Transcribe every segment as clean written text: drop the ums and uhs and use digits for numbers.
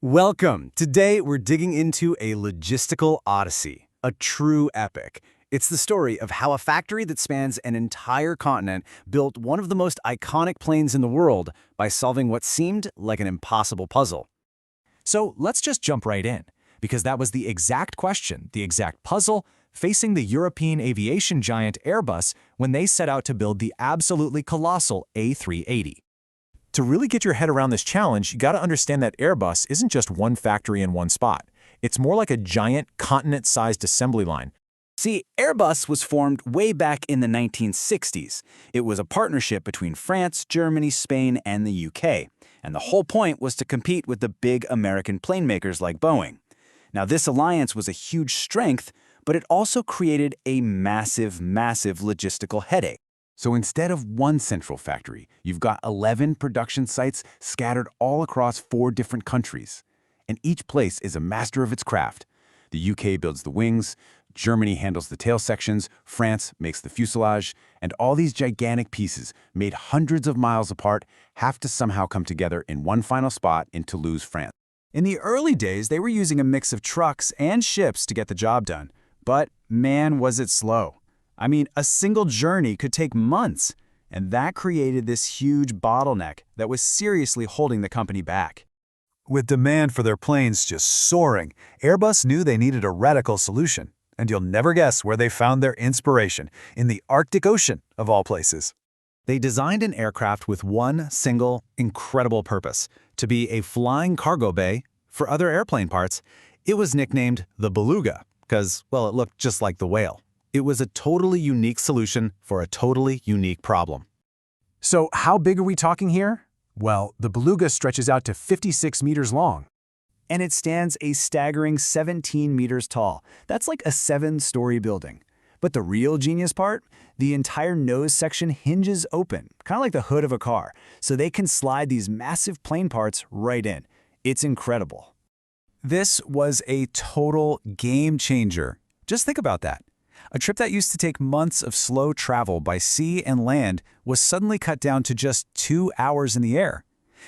Welcome! Today we're digging into a logistical odyssey, a true epic. It's the story of how a factory that spans an entire continent built one of the most iconic planes in the world by solving what seemed like an impossible puzzle. So let's just jump right in, because that was the exact question, the exact puzzle, facing the European aviation giant Airbus when they set out to build the absolutely colossal A380. To really get your head around this challenge, you gotta understand that Airbus isn't just one factory in one spot. It's more like a giant continent-sized assembly line. See, Airbus was formed way back in the 1960s. It was a partnership between France, Germany, Spain, and the UK. And the whole point was to compete with the big American plane makers like Boeing. Now, this alliance was a huge strength, but it also created a massive logistical headache. So instead of one central factory, you've got 11 production sites scattered all across 4 different countries. And each place is a master of its craft. The UK builds the wings, Germany handles the tail sections, France makes the fuselage, and all these gigantic pieces, made hundreds of miles apart, have to somehow come together in one final spot in Toulouse, France. In the early days, they were using a mix of trucks and ships to get the job done. But man, was it slow. I mean, a single journey could take months, and that created this huge bottleneck that was seriously holding the company back. With demand for their planes just soaring, Airbus knew they needed a radical solution, and you'll never guess where they found their inspiration, in the Arctic Ocean, of all places. They designed an aircraft with one single, incredible purpose, to be a flying cargo bay for other airplane parts. It was nicknamed the Beluga, because, well, it looked just like the whale. It was a totally unique solution for a totally unique problem. So how big are we talking here? Well, the Beluga stretches out to 56 meters long. And it stands a staggering 17 meters tall. That's like a 7-story building. But the real genius part? The entire nose section hinges open, kind of like the hood of a car, so they can slide these massive plane parts right in. It's incredible. This was a total game changer. Just think about that. A trip that used to take months of slow travel by sea and land was suddenly cut down to just 2 hours in the air.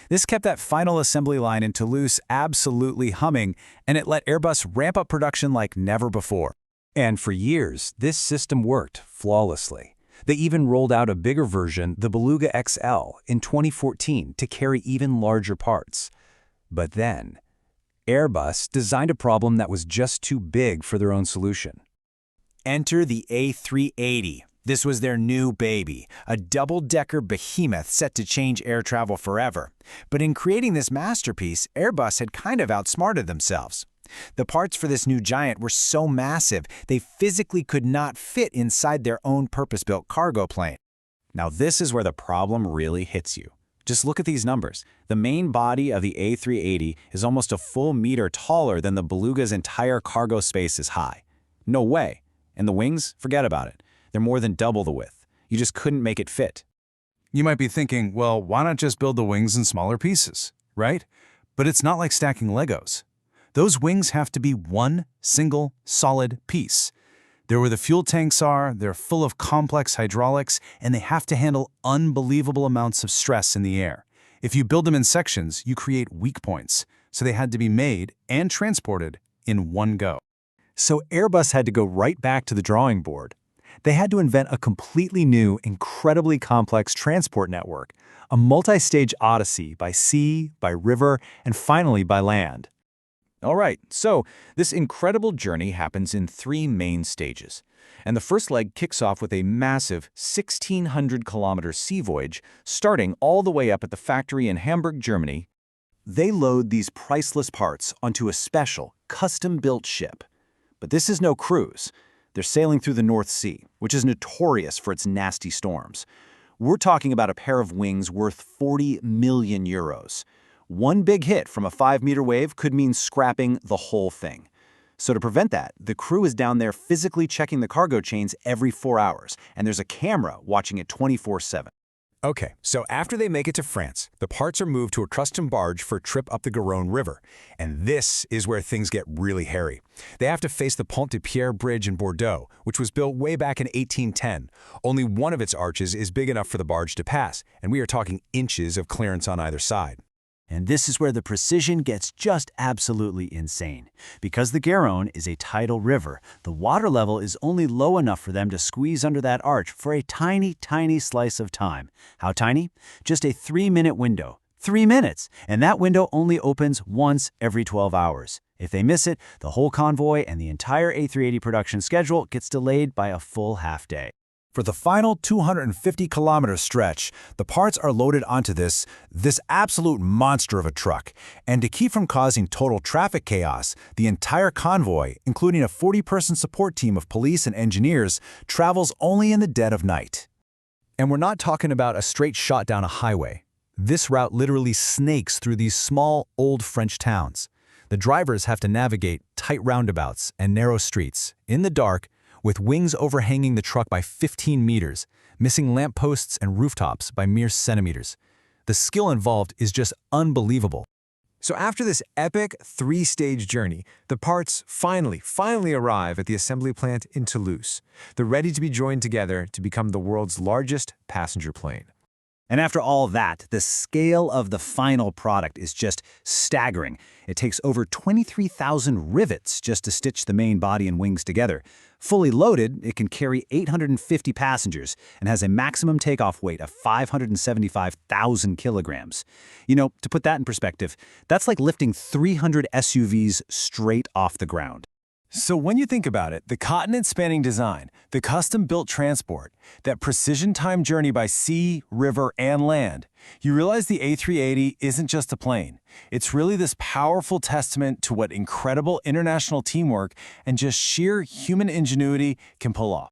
This kept that final assembly line in Toulouse absolutely humming, and it let Airbus ramp up production like never before. And for years, this system worked flawlessly. They even rolled out a bigger version, the Beluga XL, in 2014 to carry even larger parts. But then, Airbus designed a problem that was just too big for their own solution. Enter the A380. This was their new baby, a double-decker behemoth set to change air travel forever. But in creating this masterpiece, Airbus had kind of outsmarted themselves. The parts for this new giant were so massive, they physically could not fit inside their own purpose-built cargo plane. Now this is where the problem really hits you. Just look at these numbers. The main body of the A380 is almost a full meter taller than the Beluga's entire cargo space is high. No way. And the wings? Forget about it. They're more than double the width. You just couldn't make it fit. You might be thinking, well, why not just build the wings in smaller pieces, right? But it's not like stacking Legos. Those wings have to be one single, solid piece. They're where the fuel tanks are, they're full of complex hydraulics, and they have to handle unbelievable amounts of stress in the air. If you build them in sections, you create weak points, so they had to be made and transported in one go. So Airbus had to go right back to the drawing board. They had to invent a completely new, incredibly complex transport network, a multi-stage odyssey by sea, by river, and finally by land. All right, so this incredible journey happens in 3 main stages. And the first leg kicks off with a massive 1,600-kilometer sea voyage, starting all the way up at the factory in Hamburg, Germany. They load these priceless parts onto a special, custom-built ship. But this is no cruise. They're sailing through the North Sea, which is notorious for its nasty storms. We're talking about a pair of wings worth 40 million euros. One big hit from a 5-meter wave could mean scrapping the whole thing. So to prevent that, the crew is down there physically checking the cargo chains every 4 hours, and there's a camera watching it 24/7. Okay, so after they make it to France, the parts are moved to a custom barge for a trip up the Garonne River. And this is where things get really hairy. They have to face the Pont de Pierre Bridge in Bordeaux, which was built way back in 1810. Only one of its arches is big enough for the barge to pass, and we are talking inches of clearance on either side. And this is where the precision gets just absolutely insane. Because the Garonne is a tidal river, the water level is only low enough for them to squeeze under that arch for a tiny, tiny slice of time. How tiny? Just a 3-minute window. 3 minutes! And that window only opens once every 12 hours. If they miss it, the whole convoy and the entire A380 production schedule gets delayed by a full half day. For the final 250-kilometer stretch, the parts are loaded onto this absolute monster of a truck. And to keep from causing total traffic chaos, the entire convoy, including a 40-person support team of police and engineers, travels only in the dead of night. And we're not talking about a straight shot down a highway. This route literally snakes through these small, old French towns. The drivers have to navigate tight roundabouts and narrow streets, in the dark, with wings overhanging the truck by 15 meters, missing lampposts and rooftops by mere centimeters. The skill involved is just unbelievable. So after this epic 3-stage journey, the parts finally arrive at the assembly plant in Toulouse. They're ready to be joined together to become the world's largest passenger plane. And after all that, the scale of the final product is just staggering. It takes over 23,000 rivets just to stitch the main body and wings together. Fully loaded, it can carry 850 passengers and has a maximum takeoff weight of 575,000 kilograms. You know, to put that in perspective, that's like lifting 300 SUVs straight off the ground. So when you think about it, the continent-spanning design, the custom-built transport, that precision-timed journey by sea, river, and land, you realize the A380 isn't just a plane. It's really this powerful testament to what incredible international teamwork and just sheer human ingenuity can pull off.